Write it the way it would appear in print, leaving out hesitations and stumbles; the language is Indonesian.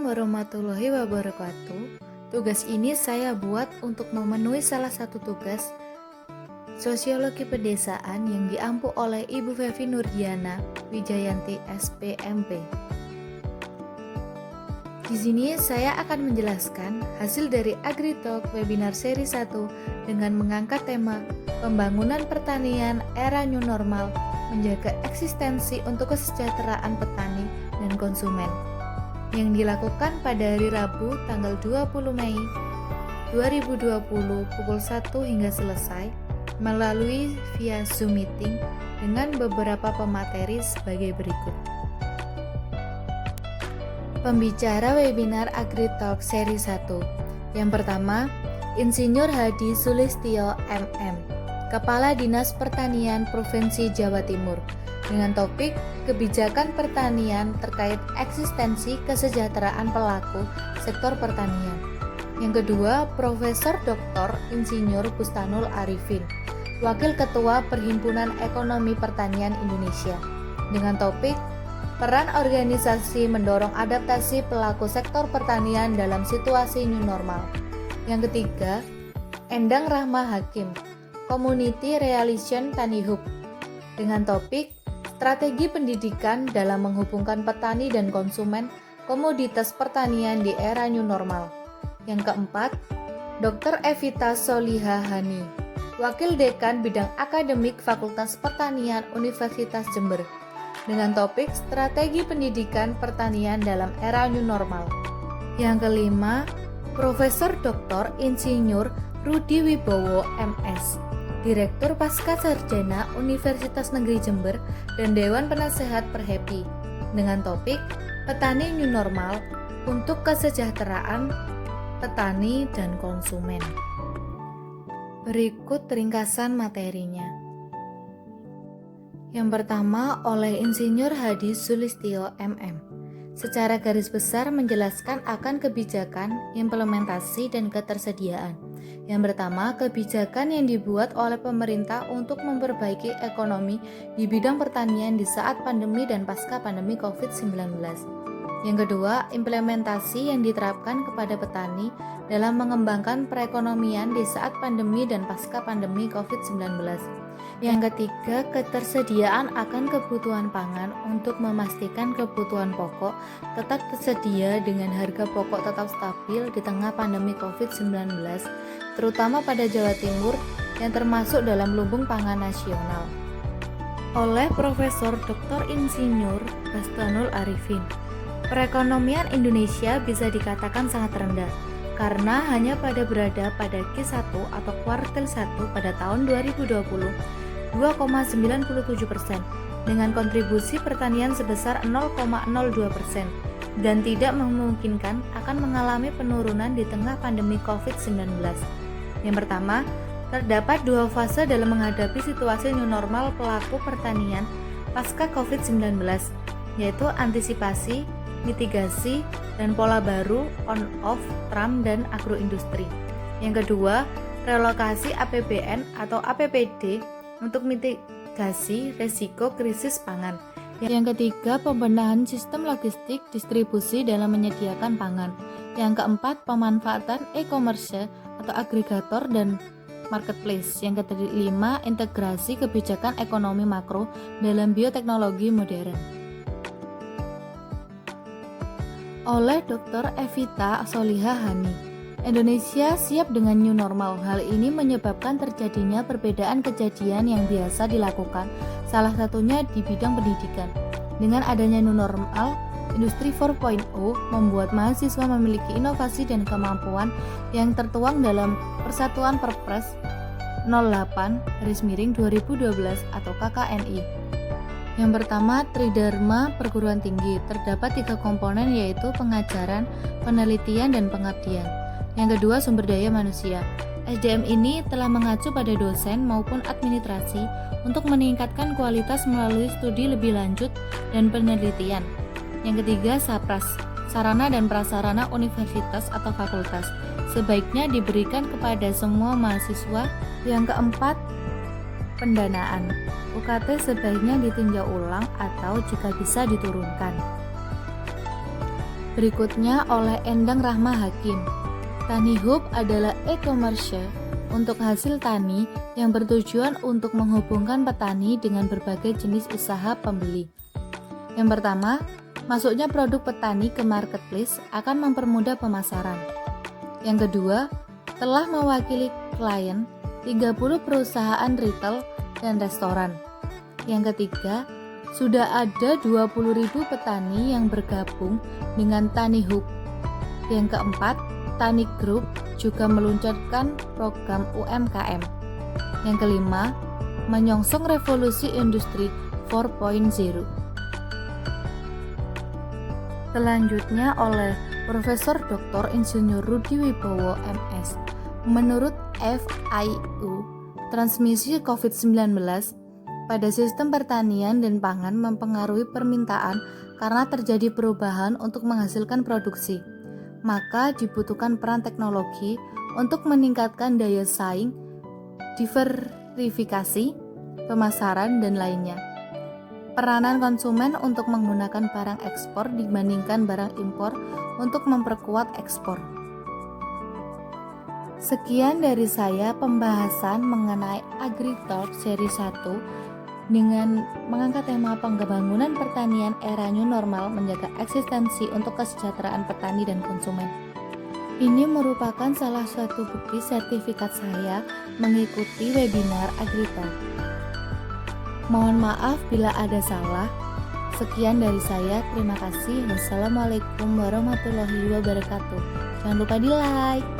warahmatullahi wabarakatuh. Tugas ini saya buat untuk memenuhi salah satu tugas Sosiologi Pedesaan yang diampu oleh Ibu Fevi Nurdiana Wijayanti SPMP. Di sini saya akan menjelaskan hasil dari AgriTalk webinar seri 1 dengan mengangkat tema Pembangunan Pertanian Era New Normal menjaga eksistensi untuk kesejahteraan petani dan konsumen, yang dilakukan pada hari Rabu tanggal 20 Mei 2020 pukul 1 hingga selesai melalui via Zoom meeting dengan beberapa pemateri sebagai berikut. Pembicara webinar AgriTalk seri 1. Yang pertama, Insinyur Hadi Sulistyo MM, Kepala Dinas Pertanian Provinsi Jawa Timur, dengan topik kebijakan pertanian terkait eksistensi kesejahteraan pelaku sektor pertanian. Yang kedua, Profesor Dr. Insinyur Bustanul Arifin, Wakil Ketua Perhimpunan Ekonomi Pertanian Indonesia, dengan topik peran organisasi mendorong adaptasi pelaku sektor pertanian dalam situasi new normal. Yang ketiga, Endang Rahma Hakim, Community Relation Tani Hub, dengan topik strategi pendidikan dalam menghubungkan petani dan konsumen komoditas pertanian di era new normal. Yang keempat, Dr. Evita Soliha Hani, Wakil Dekan Bidang Akademik Fakultas Pertanian Universitas Jember, dengan topik strategi pendidikan pertanian dalam era new normal. Yang kelima, Profesor Dr. Insinyur Rudi Wibowo MS, Direktur Pascasarjana Universitas Negeri Jember dan Dewan Penasehat Perhepi, dengan topik Petani New Normal untuk Kesejahteraan Petani dan Konsumen. Berikut ringkasan materinya. Yang pertama oleh Insinyur Hadi Sulistyo MM, secara garis besar menjelaskan akan kebijakan, implementasi, dan ketersediaan. Yang pertama, kebijakan yang dibuat oleh pemerintah untuk memperbaiki ekonomi di bidang pertanian di saat pandemi dan pasca pandemi COVID-19. Yang kedua, implementasi yang diterapkan kepada petani dalam mengembangkan perekonomian di saat pandemi dan pasca pandemi COVID-19. Yang ketiga, ketersediaan akan kebutuhan pangan untuk memastikan kebutuhan pokok tetap tersedia dengan harga pokok tetap stabil di tengah pandemi COVID-19, terutama pada Jawa Timur yang termasuk dalam lumbung pangan nasional. Oleh Profesor Dr. Insinyur Bustanul Arifin, perekonomian Indonesia bisa dikatakan sangat rendah karena hanya berada pada Q1 atau kuartil 1 pada tahun 2020 2,97% dengan kontribusi pertanian sebesar 0,02% dan tidak memungkinkan akan mengalami penurunan di tengah pandemi COVID-19. Yang pertama, terdapat dua fase dalam menghadapi situasi new normal pelaku pertanian pasca COVID-19, yaitu antisipasi, mitigasi, dan pola baru on-off Trump dan agroindustri. Yang kedua, relokasi APBN atau APBD untuk mitigasi resiko krisis pangan. Yang ketiga, pembenahan sistem logistik distribusi dalam menyediakan pangan. Yang keempat, pemanfaatan e-commerce atau agregator dan marketplace. Yang kelima, integrasi kebijakan ekonomi makro dalam bioteknologi modern. Oleh Dr. Evita Soliha Hani, Indonesia siap dengan new normal. Hal ini menyebabkan terjadinya perbedaan kejadian yang biasa dilakukan, salah satunya di bidang pendidikan. Dengan adanya new normal, Industri 4.0 membuat mahasiswa memiliki inovasi dan kemampuan yang tertuang dalam Persatuan Perpres 08/2012 atau KKNI. Yang pertama, Tridharma Perguruan Tinggi. Terdapat 3 komponen, yaitu pengajaran, penelitian, dan pengabdian. Yang kedua, sumber daya manusia. SDM ini telah mengacu pada dosen maupun administrasi untuk meningkatkan kualitas melalui studi lebih lanjut dan penelitian. Yang ketiga, SAPRAS, sarana dan prasarana universitas atau fakultas, sebaiknya diberikan kepada semua mahasiswa. Yang keempat, pendanaan. UKT sebaiknya ditinjau ulang atau jika bisa diturunkan. Berikutnya oleh Endang Rahma Hakim. Tani Hub adalah e-commerce untuk hasil tani yang bertujuan untuk menghubungkan petani dengan berbagai jenis usaha pembeli. Yang pertama, masuknya produk petani ke marketplace akan mempermudah pemasaran. Yang kedua, telah mewakili klien 30 perusahaan retail dan restoran. Yang ketiga, sudah ada 20.000 petani yang bergabung dengan Tani Hub. Yang keempat, Tani Group juga meluncurkan program UMKM. Yang kelima, menyongsong revolusi industri 4.0. Selanjutnya oleh Profesor Dr. Insinyur Rudi Wibowo MS. Menurut FIU, transmisi COVID-19 pada sistem pertanian dan pangan mempengaruhi permintaan karena terjadi perubahan untuk menghasilkan produksi. Maka dibutuhkan peran teknologi untuk meningkatkan daya saing, diversifikasi, pemasaran, dan lainnya. Peranan konsumen untuk menggunakan barang ekspor dibandingkan barang impor untuk memperkuat ekspor. Sekian dari saya pembahasan mengenai AgriTalk seri 1 dengan mengangkat tema pembangunan pertanian era new normal menjaga eksistensi untuk kesejahteraan petani dan konsumen. Ini merupakan salah satu bukti sertifikat saya mengikuti webinar AgriTalk. Mohon maaf bila ada salah. Sekian dari saya, terima kasih. Wassalamualaikum warahmatullahi wabarakatuh. Jangan lupa di like.